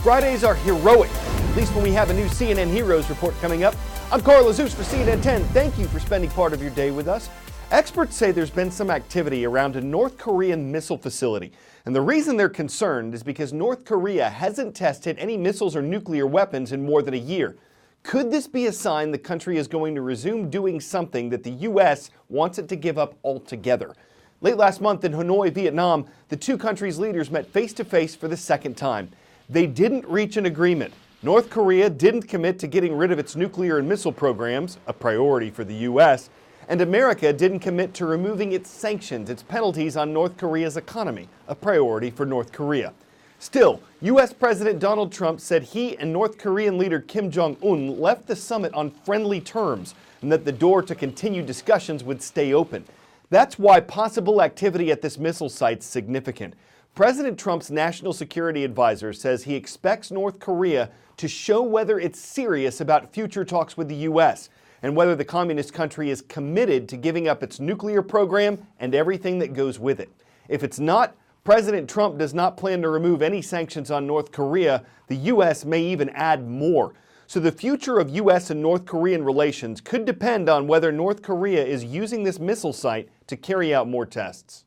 Fridays are heroic, at least when we have a new CNN Heroes report coming up. I'm Carl Zeus for CNN 10. Thank you for spending part of your day with us. Experts say there's been some activity around a North Korean missile facility. And the reason they're concerned is because North Korea hasn't tested any missiles or nuclear weapons in more than a year. Could this be a sign the country is going to resume doing something that the U.S. wants it to give up altogether? Late last month in Hanoi, Vietnam, the two countries' leaders met face-to-face for the second time. They didn't reach an agreement. North Korea didn't commit to getting rid of its nuclear and missile programs, a priority for the U.S., and America didn't commit to removing its sanctions, its penalties on North Korea's economy, a priority for North Korea. Still, U.S. President Donald Trump said he and North Korean leader Kim Jong-un left the summit on friendly terms and that the door to continued discussions would stay open. That's why possible activity at this missile site's significant. President Trump's national security advisor says he expects North Korea to show whether it's serious about future talks with the U.S. and whether the communist country is committed to giving up its nuclear program and everything that goes with it. If it's not, President Trump does not plan to remove any sanctions on North Korea. The U.S. may even add more. So the future of U.S. and North Korean relations could depend on whether North Korea is using this missile site to carry out more tests.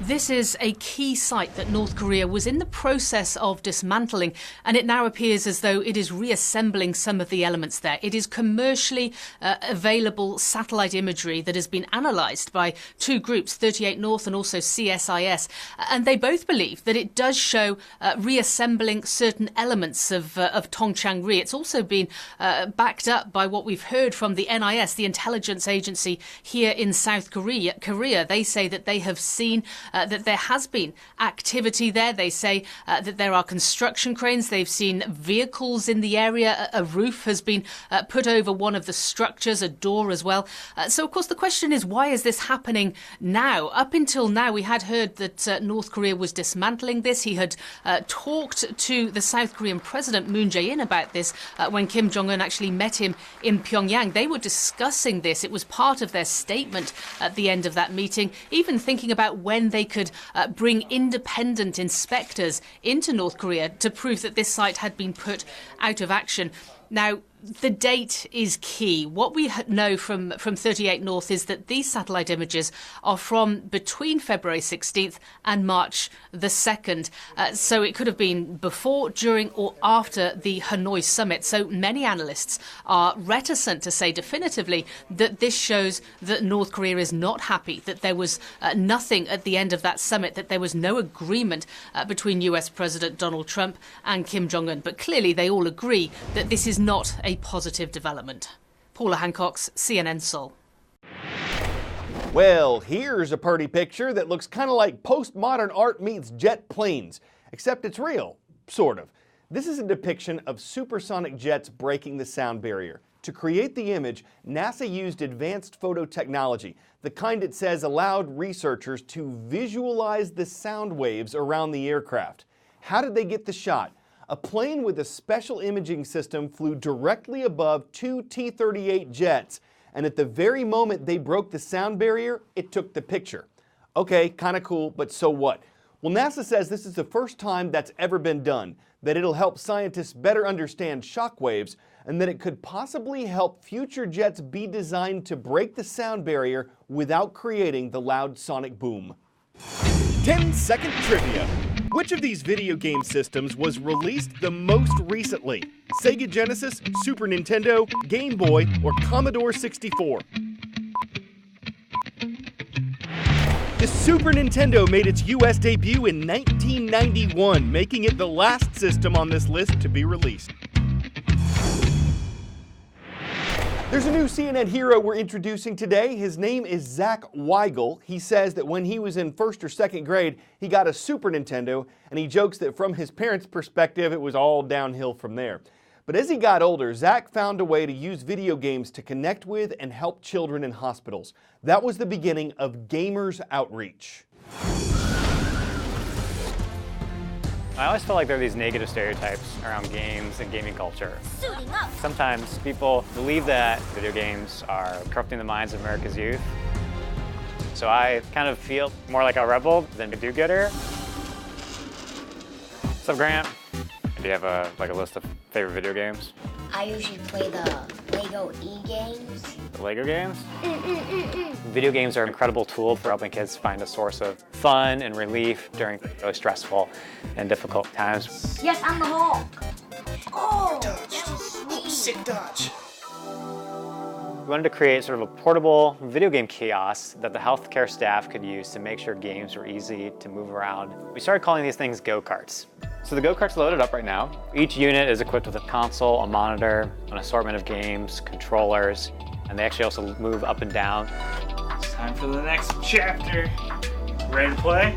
This is a key site that North Korea was in the process of dismantling, and it now appears as though it is reassembling some of the elements there. It is commercially available satellite imagery that has been analysed by two groups, 38 North and also CSIS, and they both believe that it does show reassembling certain elements of Tongchang-ri. It's also been backed up by what we've heard from the NIS, the intelligence agency here in South Korea. They say that they have seen that there has been activity there. They say that there are construction cranes. They've seen vehicles in the area. A roof has been put over one of the structures, a door as well. So, of course, the question is, why is this happening now? Up until now, we had heard that North Korea was dismantling this. He had talked to the South Korean President Moon Jae-in about this when Kim Jong-un actually met him in Pyongyang. They were discussing this. It was part of their statement at the end of that meeting, even thinking about when they could bring independent inspectors into North Korea to prove that this site had been put out of action. Now, the date is key. What we know from 38 North is that these satellite images are from between February 16th and March the 2nd. So it could have been before, during or after the Hanoi summit. So many analysts are reticent to say definitively that this shows that North Korea is not happy, that there was nothing at the end of that summit, that there was no agreement between US President Donald Trump and Kim Jong-un. But clearly they all agree that this is not a positive development. Paula Hancock's CNN Seoul. Well, here's a pretty picture that looks kind of like postmodern art meets jet planes, except it's real, sort of. This is a depiction of supersonic jets breaking the sound barrier. To create the image, NASA used advanced photo technology, the kind it says allowed researchers to visualize the sound waves around the aircraft. How did they get the shot? A plane with a special imaging system flew directly above two T-38 jets, and at the very moment they broke the sound barrier, it took the picture. Okay, kind of cool, but so what? Well, NASA says this is the first time that's ever been done, that it'll help scientists better understand shock waves, and that it could possibly help future jets be designed to break the sound barrier without creating the loud sonic boom. 10-second trivia. Which of these video game systems was released the most recently? Sega Genesis, Super Nintendo, Game Boy, or Commodore 64? The Super Nintendo made its US debut in 1991, making it the last system on this list to be released. There's a new CNN hero we're introducing today. His name is Zach Weigel. He says that when he was in first or second grade, he got a Super Nintendo, and he jokes that from his parents' perspective, it was all downhill from there. But as he got older, Zach found a way to use video games to connect with and help children in hospitals. That was the beginning of Gamers Outreach. I always feel like there are these negative stereotypes around games and gaming culture. Sometimes people believe that video games are corrupting the minds of America's youth. So I kind of feel more like a rebel than a do-gooder. What's up, Grant? Do you have a list of favorite video games? I usually play the Lego e-games. The Lego games? Video games are an incredible tool for helping kids find a source of fun and relief during really stressful and difficult times. Yes, I'm the Hulk. Oh, Sick dodge. We wanted to create sort of a portable video game kiosk that the healthcare staff could use to make sure games were easy to move around. We started calling these things go-karts. So the go-kart's loaded up right now. Each unit is equipped with a console, a monitor, an assortment of games, controllers, and they actually also move up and down. It's time for the next chapter. Ready to play?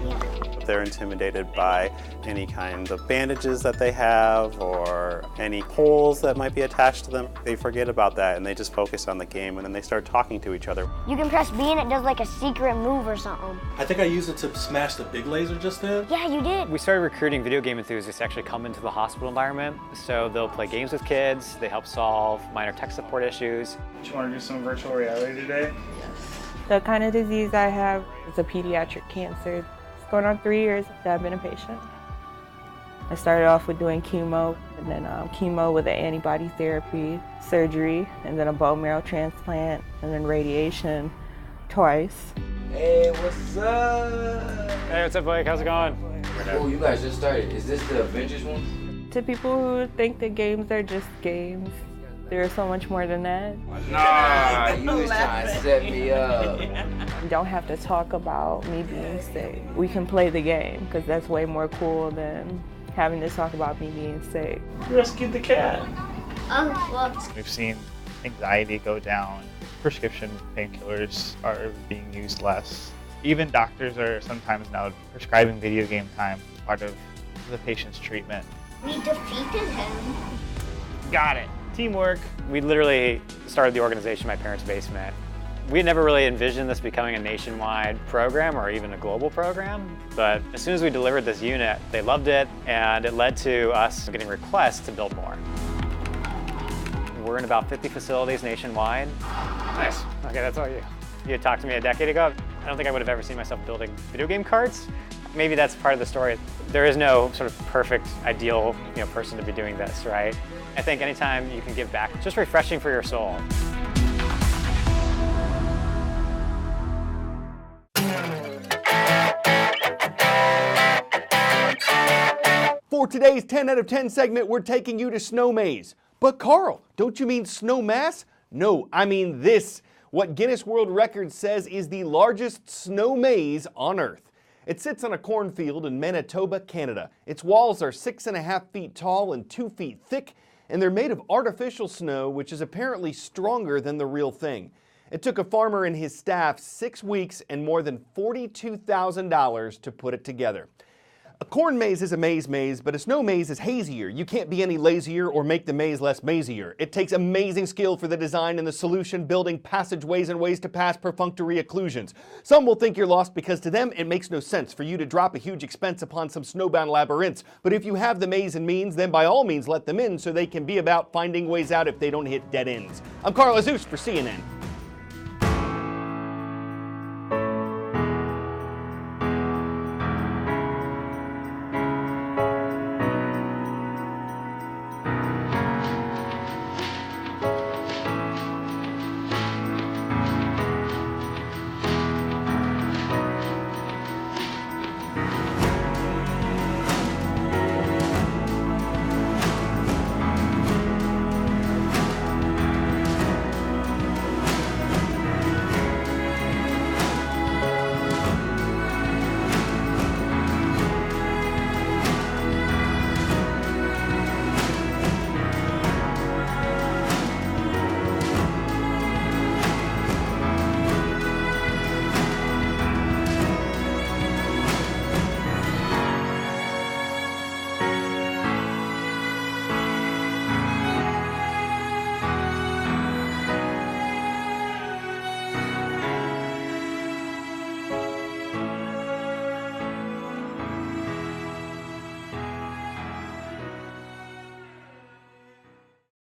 They're intimidated by any kind of bandages that they have or any poles that might be attached to them. They forget about that and they just focus on the game, and then they start talking to each other. You can press B and it does like a secret move or something. I think I used it to smash the big laser just then. Yeah, you did. We started recruiting video game enthusiasts to actually come into the hospital environment. So they'll play games with kids, they help solve minor tech support issues. Do you want to do some virtual reality today? The kind of disease I have is a pediatric cancer. It's going on 3 years that I've been a patient. I started off with doing chemo, and then chemo with an antibody therapy, surgery, and then a bone marrow transplant, and then radiation twice. Hey, what's up? Hey, what's up, Blake? How's it going? Oh, you guys just started. Is this the Avengers one? To people who think that games are just games, there's so much more than that. Nah, you was trying to set me up. You don't have to talk about me being sick. We can play the game, because that's way more cool than having to talk about me being sick. You rescued the cat. Oh, well. We've seen anxiety go down. Prescription painkillers are being used less. Even doctors are sometimes now prescribing video game time as part of the patient's treatment. We defeated him. Got it. Teamwork. We literally started the organization in my parents' basement. We had never really envisioned this becoming a nationwide program or even a global program, but as soon as we delivered this unit, they loved it, and it led to us getting requests to build more. We're in about 50 facilities nationwide. Nice. Okay, that's all you. You had talked to me a decade ago. I don't think I would have ever seen myself building video game carts. Maybe that's part of the story. There is no sort of perfect, ideal person to be doing this, right? I think anytime you can give back, it's just refreshing for your soul. For today's 10 out of 10 segment, we're taking you to Snow Maze. But Carl, don't you mean Snow Mass? No, I mean this. What Guinness World Records says is the largest snow maze on Earth. It sits on a cornfield in Manitoba, Canada. Its walls are 6.5 feet tall and 2 feet thick, and they're made of artificial snow, which is apparently stronger than the real thing. It took a farmer and his staff 6 weeks and more than $42,000 to put it together. A corn maze is a maze, but a snow maze is hazier. You can't be any lazier or make the maze less mazier. It takes amazing skill for the design and the solution, building passageways and ways to pass perfunctory occlusions. Some will think you're lost because to them it makes no sense for you to drop a huge expense upon some snowbound labyrinths. But if you have the maze and means, then by all means let them in so they can be about finding ways out if they don't hit dead ends. I'm Carl Zeus for CNN.